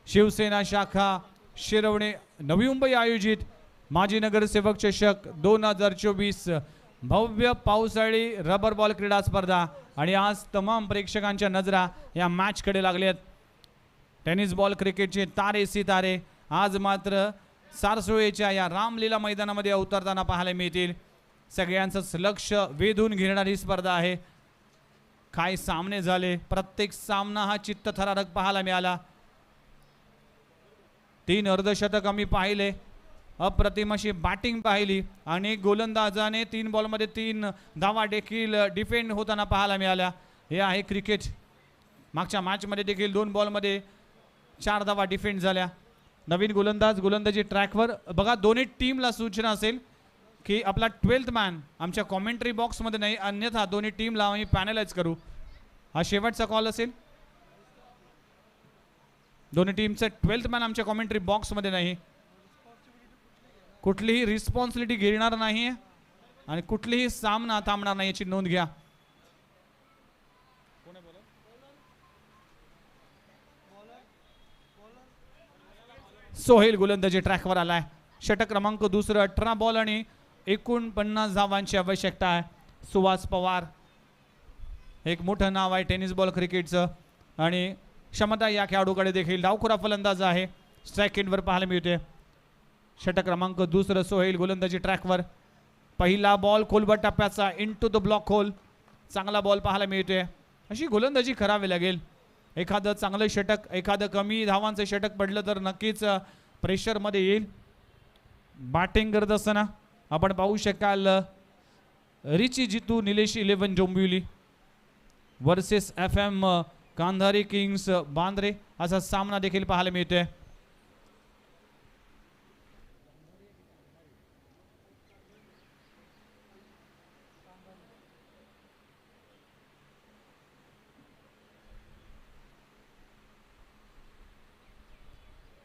Speaker 2: शिवसेना शाखा शिरवणे नवी मुंबई आयोजित माजी नगरसेवक चषक 2024 भव्य पावसाळी रबर बॉल क्रीडा स्पर्धा. आणि आज तमाम प्रेक्षकांच्या नजरा या मॅच कडे लागल्यात. टेनिस बॉल क्रिकेटचे तारे सितारे आज मात्र सारसोळेच्या या रामलीला मैदानामध्ये अवतरताना पाहायला मिळतील. सगळ्यांचंच लक्ष वेधून घेणारी स्पर्धा आहे. काय सामने झाले. प्रत्येक सामना हा चित्तथरारक पाहायला मिळाला. 3 अर्धशतक आम्ही पाहिले. अप्रतिम अशी बॅटिंग पाहिली आणि गोलंदाजाने 3 बॉलमध्ये 3 धावा देखील डिफेंड होताना पाहायला मिळाल्या. हे आहे क्रिकेट. मागच्या मॅचमध्ये देखील 2 बॉलमध्ये 4 धावा डिफेंड झाल्या. नवीन गोलंदाजी ट्रॅकवर बघा. दोन्ही टीमला सूचना असेल की आपला 12th मॅन आमच्या कॉमेंट्री बॉक्समध्ये नाही, अन्यथा दोन्ही टीमला आम्ही पॅनलाइज करू. हा शेवटचा कॉल असेल. दोन्ही टीमचं 12th मॅन आमच्या कॉमेंट्री बॉक्समध्ये नाही. कुठलीही रिस्पॉन्सिबिलिटी घेणार नाही आणि कुठलीही सामना थांबणार नाही याची नोंद घ्या. सोहेल गोलंदाजी ट्रॅकवर आलाय. षटक क्रमांक 2. 18 बॉल आणि 49 धावांची आवश्यकता आहे. सुहास पवार एक मोठं नाव आहे टेनिस बॉल क्रिकेटचं आणि क्षमता या खेळाडूकडे देखील. डावखुरा फलंदाज आहे. स्ट्राईक एंडवर पाहायला मिळते. षटक क्रमांक 2 सोहेल गोलंदाजी ट्रॅकवर. पहिला बॉल खोलवर टप्प्याचा इनटू द ब्लॉक होल. चांगला बॉल पाहायला मिळतोय. अशी गोलंदाजी करावी लागेल. एखादं चांगलं षटक, एखादं कमी धावांचं षटक पडलं तर नक्कीच प्रेशरमध्ये येईल. बॅटिंग करत असताना आपण पाहू शकाल Richie Jitu Nilesh 11 Dombivli versus FM Kandhari Kings Bandra असा सामना देखील पाहायला मिळतोय.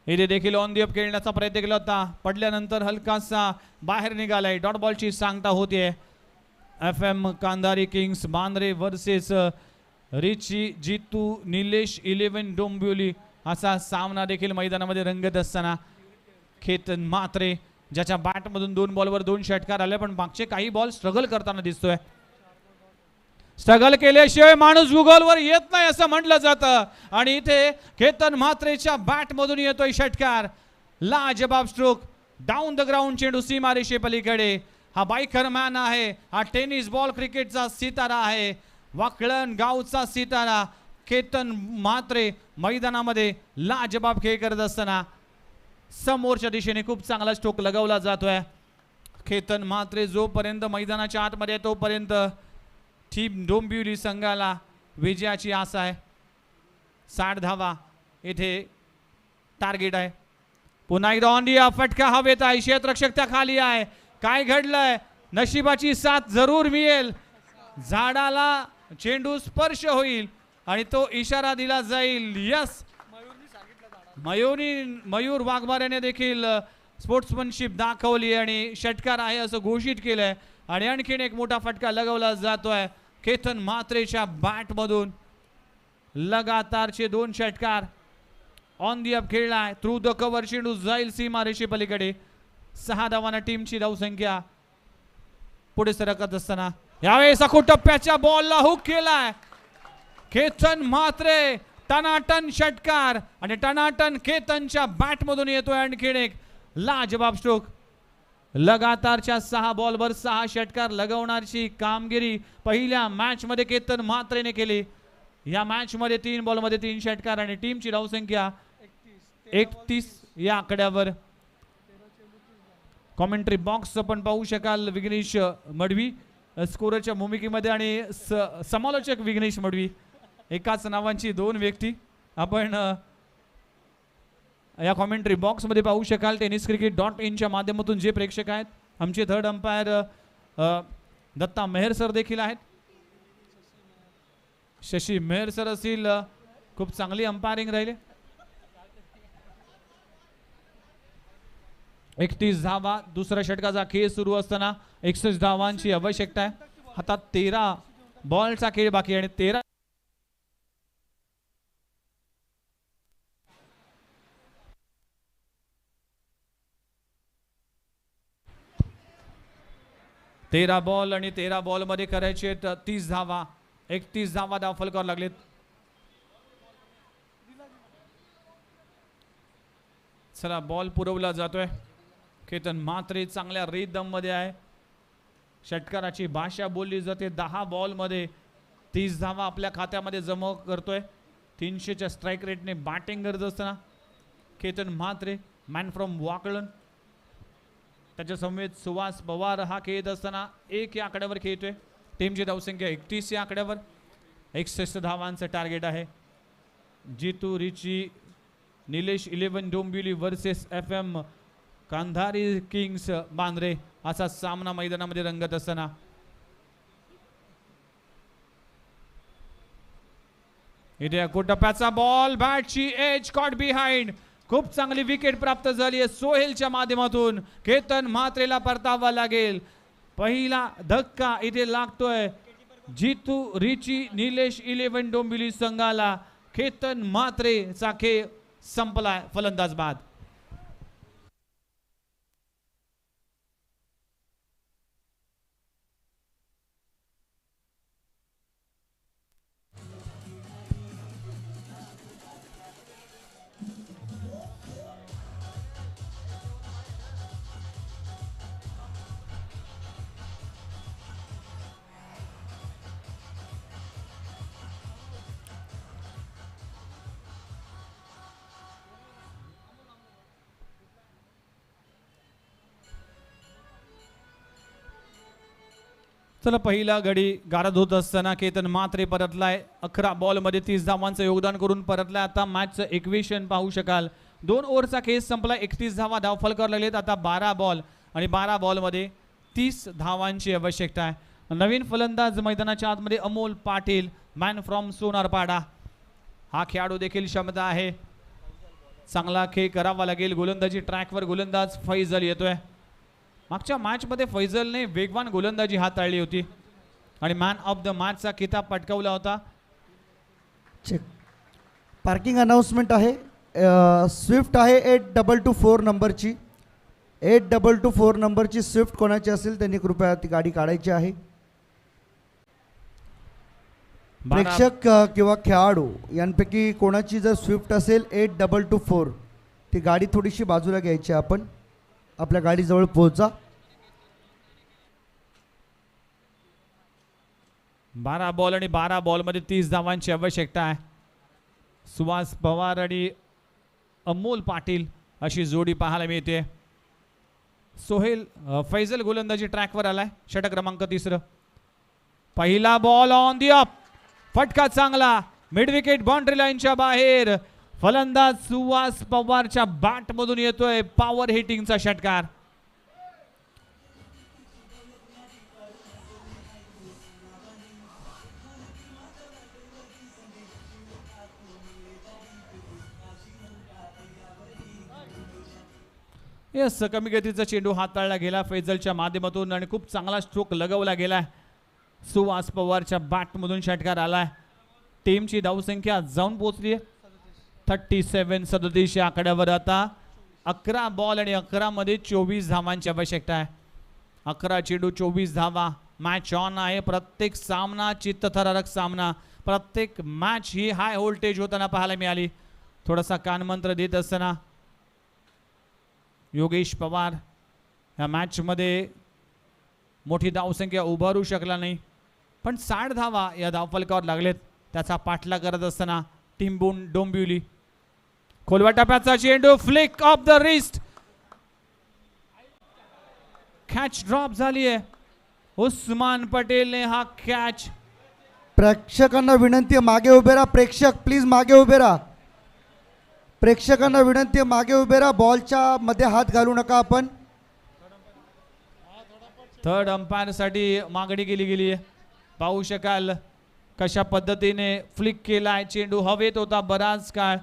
Speaker 2: इथे देखील ऑन दी अप खेळण्याचा प्रयत्न केला होता. पडल्यानंतर हलकासा बाहेर निघालाय. डॉट बॉलची सांगता होते. FM Kandhari Kings Bandre versus रिची जितू निलेश 11 डोंबिवली असा सामना देखील मैदानामध्ये रंगत असताना केतन म्हात्रे ज्याच्या बॅटमधून 2 बॉलवर 2 षटकार आले पण मागचे काही बॉल स्ट्रगल करताना दिसतोय. स्ट्रगल केल्याशिवाय माणूस गुगलवर येत नाही असं म्हटलं जातं आणि इथे केतन म्हात्रेच्या बॅट मधून येतोय षटकार. लाजबाब स्ट्रोक डाऊन द ग्राउंड. चेंडू सीमारेषे पलीकडे हा बायकर मॅन आहे, हा टेनिस बॉल क्रिकेटचा सितारा आहे, वाकळण गावचा सितारा केतन म्हात्रे मैदानामध्ये लाजबाब खेळ करत असताना समोरच्या दिशेने खूप चांगला स्ट्रोक लगावला जातोय. केतन म्हात्रे जोपर्यंत मैदानाच्या आतमध्ये आहे तोपर्यंत टीम डोंबिवली संघाला विजयाची आशा आहे. 60 धावा इथे टार्गेट आहे. पुन्हा एकदा ऑन फटका हवेत आहे, क्षेत्ररक्षक त्या खाली आहे. काय घडलंय? नशिबाची साथ जरूर मिळेल. झाडाला चेंडू स्पर्श होईल आणि तो इशारा दिला जाईल. यस, मयूर वाघमारेने देखील स्पोर्ट्समनशिप दाखवली आणि षटकार आहे असं घोषित केलंय. आणि आणखीन एक मोठा फटका लगावला जातोय केतन म्हात्रेच्या बॅटमधून. लगातारचे 2 षटकार ऑन दी अप खेळलाय. थ्रू द कव्हर चेंडू जाईल सीमारेषे पलीकडे. 6 धावांना टीमची धावसंख्या पुढे सरकत असताना यावेळेस अखो टप्प्याच्या बॉलला हुक केलाय केतन म्हात्रे. टनाटन षटकार आणि टनाटन केतनच्या बॅटमधून येतोय आणखीन एक लाजबाब स्ट्रोक. लगातारच्या 6 बॉलवर 6 षटकार लगवण्याची कामगिरी पहिल्या मॅच मध्ये केतन म्हात्रेने केली. या मॅच मध्ये 3 बॉलमध्ये 3 षटकार आणि टीमची धावसंख्या 31 या आकड्यावर. कॉमेंट्री बॉक्स आपण पाहू शकाल विघ्नेश मडवी स्कोरच्या भूमिकेमध्ये आणि समालोचक विघ्नेश मडवी, एकाच नावांची 2 व्यक्ती आपण या कॉमेंट्री बॉक्समध्ये पाहू शकाल. tenniscricket.in माध्यमातून जे प्रेक्षक आहेत. आमचे third umpire Datta Meher sir देखील आहेत. शशी मेहर सर असतील, खूप चांगली अंपायरिंग राहिले. 31 धावा दुसऱ्या षटकाचा खेळ सुरू असताना 61 धावांची आवश्यकता आहे. हातात 13 बॉलचा खेळ बाकी आणि 13 बॉल आणि 13 बॉल मध्ये करायचे 30 धावा. 31 धावा धावफलकावर लागलेत. चला बॉल पुरवला जातोय. केतन म्हात्रे चांगल्या रिदम मध्ये आहे. षटकाराची भाषा बोलली जाते. 10 बॉल मध्ये 30 धावा आपल्या खात्यामध्ये जमा करतोय. 300च्या स्ट्राईक रेटने बॅटिंग करत असताना केतन म्हात्रे मॅन फ्रॉम वाकळण. त्याच्या समवेत सुहास पवार हा खेळत असताना 1 या आकड्यावर खेळतोय. टीमची धावसंख्या 31 या आकड्यावर. 61 धावांचं टार्गेट आहे. Jitu Richie Nilesh 11 Dombivli versus FM Kandhari Kings Bandra असा सामना मैदानामध्ये रंगत असताना इथे टप्प्याचा बॉल बॅटची एज कॉट बिहाइंड. खूप चांगली विकेट प्राप्त झाली आहे सोहेलच्या माध्यमातून. केतन म्हात्रेला परतावा लागेल. पहिला धक्का इथे लागतोय जितू रिची निलेश 11 डोंबिवली संघाला. केतन म्हात्रेचा खेळ संपलाय फलंदाज बाद. चला पहिला गडी गारद होत असताना केतन म्हात्रे परतलाय. 11 बॉलमध्ये 30 धावांचं योगदान करून परतलाय. आता मॅचचं इक्वेशन पाहू शकाल. 2 ओव्हरचा खेळ संपला. 31 धावा धावफलकावर लागलेत. आता 12 बॉल आणि 12 बॉलमध्ये 30 धावांची आवश्यकता आहे. नवीन फलंदाज मैदानाच्या आतमध्ये अमोल पाटील मॅन फ्रॉम सोनारपाडा. हा खेळाडू देखील क्षमता आहे. चांगला खेळ करावा लागेल. गोलंदाजी ट्रॅकवर गोलंदाज फैजल येतोय. मागच्या मॅचमध्ये फैजलने वेगवान गोलंदाजी हाताळली होती आणि मॅन ऑफ द मॅचचा किताब पटकावला होता.
Speaker 1: चेक पार्किंग अनाउन्समेंट आहे. स्विफ्ट आहे 8224 नंबरची. 8224 नंबरची स्विफ्ट कोणाची असेल त्यांनी कृपया ती गाडी काढायची आहे. प्रेक्षक किंवा खेळाडू यांपैकी कोणाची जर स्विफ्ट असेल 8224 ती गाडी थोडीशी बाजूला घ्यायची. आपण आपल्या गाडीजवळ पोहोचा.
Speaker 2: 12 बॉल आणि 12 बॉलमध्ये 30 धावांची आवश्यकता आहे. सुहास पवार आणि अमोल पाटील अशी जोडी पाहायला मिळते. सोहेल फैजल गोलंदाजी ट्रॅकवर आलाय. षटक क्रमांक 3. पहिला बॉल ऑन दी अप, फटका चांगला, मिड विकेट बाउंड्री लाईनच्या बाहेर. फलंदाज सुहास पवारच्या बॅट मधून येतोय पॉवर हिटिंगचा षटकार. येस, कमी गतीचा चेंडू हाताळला गेला फैजलच्या माध्यमातून आणि खूप चांगला स्ट्रोक लगवला गेलाय. सुहास पवारच्या बॅटमधून षटकार आलाय. टीमची धावसंख्या जाऊन पोहोचली 37 या आकड्यावर. आता 11 बॉल आणि 11 मध्ये 24 धावांची आवश्यकता आहे. 11 चेंडू 24 धावा. मॅच ऑन आहे. प्रत्येक सामना चित्तथरारक सामना, प्रत्येक मॅच ही हाय व्होल्टेज होताना पाहायला मिळाली. थोडासा कानमंत्र देत असताना योगेश पवार या मॅचमध्ये मोठी धावसंख्या उभारू शकला नाही, पण 60 धावा या धावफलकावर लागलेत. त्याचा पाठलाग करत असताना टीम डोंबिवली. खोलवा टप्प्याचा चेंडू, flick of the wrist, catch drop झाली आहे. उस्मान पटेलने हा कॅच.
Speaker 1: प्रेक्षकांना विनंती आहे, मागे उभे राहा. प्रेक्षक प्लीज मागे उभे राहा. प्रेक्षकांना विनंती आहे, मागे उभे राहा. बॉलच्या मध्ये हात घालू नका आपण.
Speaker 2: थर्ड अंपायर साठी मागणी केली गेली आहे. पाहू शकाल कशा पद्धतीने फ्लिक केलाय. चेंडू हवेत होता बराच काळ.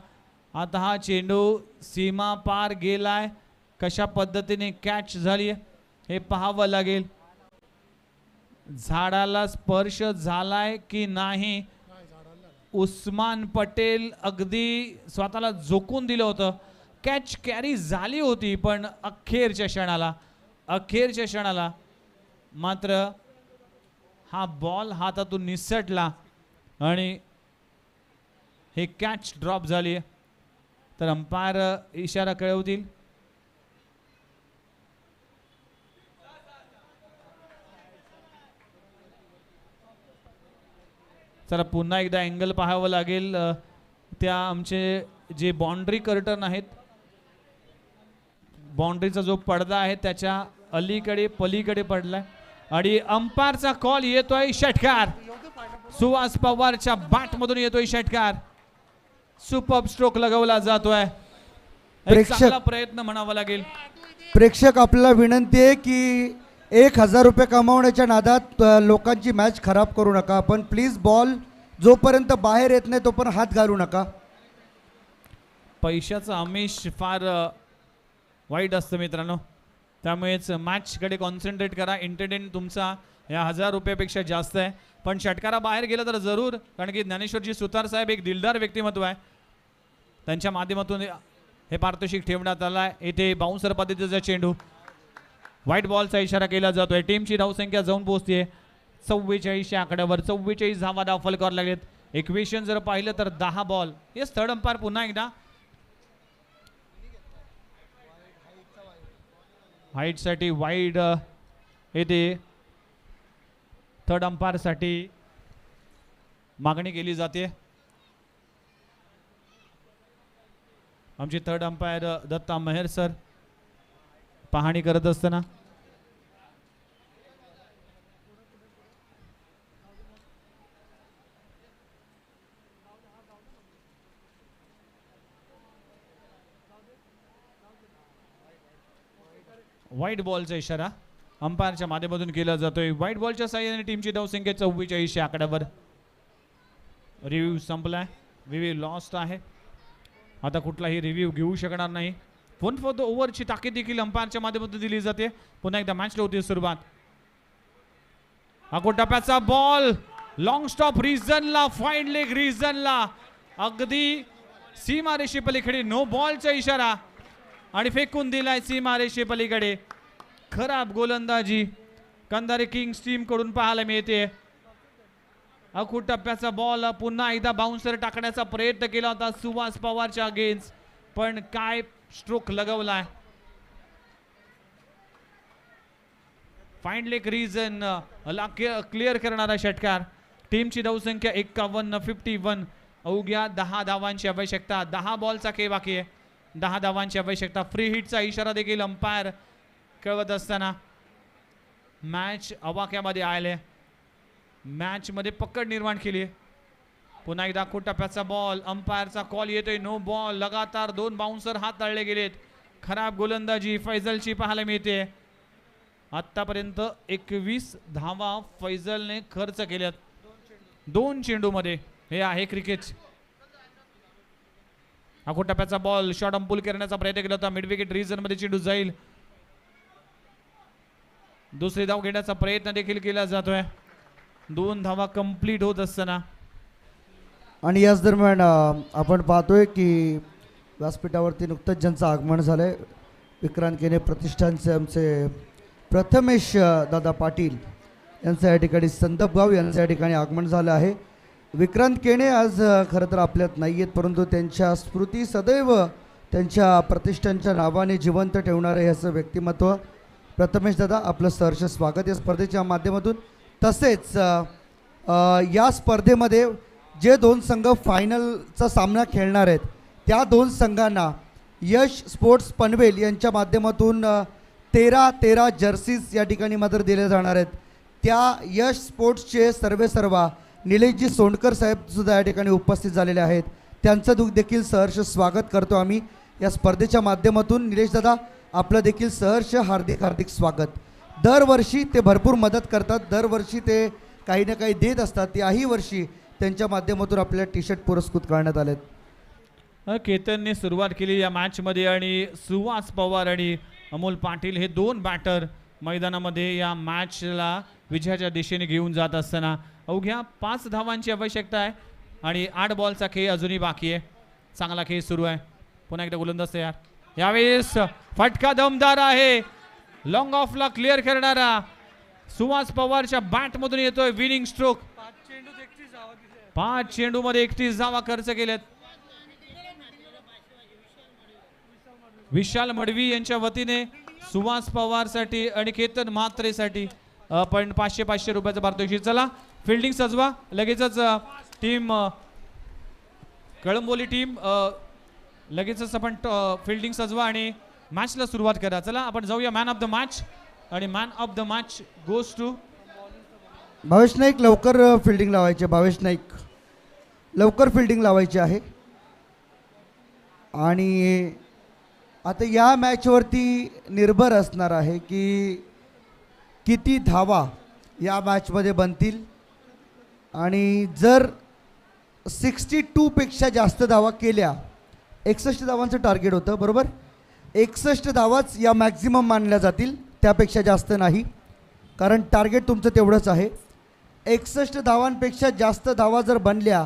Speaker 2: आता हा चेंडू सीमा पार गेलाय. कशा पद्धतीने कॅच झाली हे पाहावं लागेल. झाडाला स्पर्श झालाय की नाही. उस्मान पटेल अगदी स्वतःला झोकून दिलं होतं. कॅच कॅरी झाली होती, पण अखेरच्या क्षणाला मात्र हा बॉल हातातून निसटला आणि हे कॅच ड्रॉप झाली. तर अंपायर इशारा कळवतील. चला पुन्हा एकदा अँगल पाहावं लागेल. त्या आमचे जे बाउंड्री कर्टन आहेत, बाउंड्रीचा जो पडदा आहे त्याच्या अलीकडे पलीकडे पडलाय आणि अंपायरचा कॉल येतोय. षटकार सुहास पवारच्या बॅट मधून येतोय षटकार. सुपर स्ट्रोक लगवला जातोय. चांगला प्रयत्न म्हणावा लागेल.
Speaker 1: प्रेक्षक आपल्याला विनंती आहे की 1000 रुपये कमावण्याच्या नादात लोकांची मॅच खराब करू नका. पण प्लीज बॉल जोपर्यंत बाहेर येत नाही तोपर्यंत हात घालू नका.
Speaker 2: पैशाचं आमिष फार वाईट असतं मित्रांनो, त्यामुळेच मॅचकडे कॉन्सन्ट्रेट करा. एंटरटेन तुमचा या 1000 रुपयापेक्षा जास्त आहे. पण षटकारा बाहेर गेला तर जरूर, कारण की ज्ञानेश्वरजी सुतार साहेब एक दिलदार व्यक्तिमत्व आहे. त्यांच्या माध्यमातून हे पारितोषिक ठेवण्यात आलाय. येथे बाउन्सर पद्धतीचा चेंडू, व्हाईट बॉलचा इशारा केला जातोय. टीमची धावसंख्या जाऊन पोहोचते 44 या आकड्यावर. 44 धावा धावफलकावर लागलेत. इक्वेशन जर पाहिलं तर 10 बॉल. येस, थर्ड अंपायर पुन्हा एकदा हाईट साठी वाईड येते. थर्ड अंपायर साठी मागणी केली जाते. आमचे third umpire Datta Meher sir पाहणी करत असताना व्हाईट बॉलचा इशारा अंपायरच्या माध्यमातून केला जातोय. व्हाईट बॉलच्या साहाय्याने टीमची धावसंख्या 44 आकड्यावर. रिव्ह्यू संपलाय. रिव्ह्यू लॉस्ट आहे. आता कुठलाही रिव्ह्यू घेऊ शकणार नाही. 1 फॉर द ओव्हरची ताकीद देखील अंपायरच्या माध्यमातून दिली जाते. पुन्हा एकदा मॅचला होती सुरुवात. अगो टप्प्याचा बॉल लॉंग स्टॉप रिजनला, फाईन लेग रिजनला, अगदी सीमारेषे पलीकडे. नो बॉलचा इशारा आणि फेकून दिलाय सीमारेषे पलीकडे. खराब गोलंदाजी कंधारे किंग्स टीम कडून पाहायला मिळते. अखूट टप्प्याचा बॉल पुन्हा एकदा बाउन्सर टाकण्याचा प्रयत्न केला होता सुहास पवारच्या अगेन्स्ट, पण काय स्ट्रोक लगवलाय. फाईन लेग रिजन क्लिअर करणारा षटकार. टीमची धावसंख्या 51 अवघ्या 10 धावांची आवश्यकता. 10 बॉलचा खेळ बाकी आहे. 10 धावांची आवश्यकता. फ्री हिटचा इशारा देखील अंपायर कळवत असताना मॅच आवाक्यामध्ये आले. मॅच मध्ये पकड निर्माण केली. पुन्हा एकदा टप्प्याचा बॉल. अंपायरचा कॉल येतोय नो बॉल. लगातार 2 बाउन्सर हात तळले गेलेत. खराब गोलंदाजी फैजलची पाहायला मिळते. आतापर्यंत 21 धावा फैजलने खर्च केल्यात 2 चेंडूमध्ये. हे आहे क्रिकेट. टप्प्याचा बॉल शॉट अंपुल करण्याचा प्रयत्न केला होता. मिडविकेट रिजन मध्ये चेंडू जाईल. दुसरी धाव घेण्याचा प्रयत्न देखील केला जातोय. 2 धावा कंप्लीट होत असताना
Speaker 1: आणि याच दरम्यान आपण पाहतोय की व्यासपीठावरती नुकतंच ज्यांचं आगमन झालंय विक्रांत केने प्रतिष्ठानचे आमचे प्रथमेश दादा पाटील यांचं या ठिकाणी संदपगाव यांचं या ठिकाणी आगमन झालं आहे. विक्रांत केने आज खरं तर आपल्यात नाही आहेत, परंतु त्यांच्या स्मृती सदैव त्यांच्या प्रतिष्ठानच्या नावाने जिवंत ठेवणारे हे असं व्यक्तिमत्व. प्रथमेश दादा आपलं सहर्ष स्वागत या स्पर्धेच्या माध्यमातून. तसेच या स्पर्धेमध्ये जे 2 संघ फायनलचा सामना खेळणार आहेत त्या 2 संघांना यश स्पोर्ट्स पनवेल यांच्या माध्यमातून 13 जर्सीज या ठिकाणी मात्र दिले जाणार आहेत. त्या यश स्पोर्ट्सचे सर्वेसर्वा निलेशजी सोंडकर साहेब सुद्धा या ठिकाणी उपस्थित झालेले आहेत. त्यांचं देखील सहर्ष स्वागत करतो आम्ही या स्पर्धेच्या माध्यमातून. निलेश दादा आपलं देखील सहर्ष हार्दिक स्वागत. दरवर्षी ते भरपूर मदत करतात, दरवर्षी ते काही ना काही देत असतात. याही वर्षी त्यांच्या माध्यमातून आपल्याला टी शर्ट पुरस्कृत करण्यात आलेत.
Speaker 2: केतनने सुरुवात केली या मॅचमध्ये आणि सुहास पवार आणि अमोल पाटील हे 2 बॅटर मैदानामध्ये या मॅचला विजयाच्या दिशेने घेऊन जात असताना अवघ्या 5 धावांची आवश्यकता आहे आणि 8 बॉलचा खेळ अजूनही बाकी आहे. चांगला खेळ सुरू आहे. पुन्हा एकदा गोलंदाज तयार. यावेळेस फटका दमदार आहे. लॉंग ऑफला क्लिअर करणारा सुहास पवारच्या बॅटमधून येतोय विनिंग स्ट्रोक. 5 चेंडूमध्ये 31 धावा खर्च केल्यात. विशाल मडवी यांच्या वतीने सुहास पवारसाठी आणि केतन म्हात्रेसाठी आपण 500 रुपयाचा पारितोषिक. चला फिल्डिंग सजवा लगेचच. टीम कळंबोली टीम लगेचच आपण फिल्डिंग सजवा आणि मॅचला सुरुवात करा. चला आपण जाऊया मॅन ऑफ द मॅच आणि man of the match goes to
Speaker 1: Bhavesh Naik. लवकर फिल्डिंग लावायचे. भावेश नाईक लवकर फिल्डिंग लावायची आहे. आणि आता या मॅचवरती निर्भर असणार आहे की किती धावा या मॅचमध्ये बनतील. आणि जर 62 पेक्षा जास्त धावा केल्या, 61 धावांचं टार्गेट होतं बरोबर, 61 धावाच या मॅक्झिमम मानल्या जातील, त्यापेक्षा जास्त नाही, कारण टार्गेट तुमचं तेवढंच आहे. 61 धावांपेक्षा जास्त धावा जर बनल्या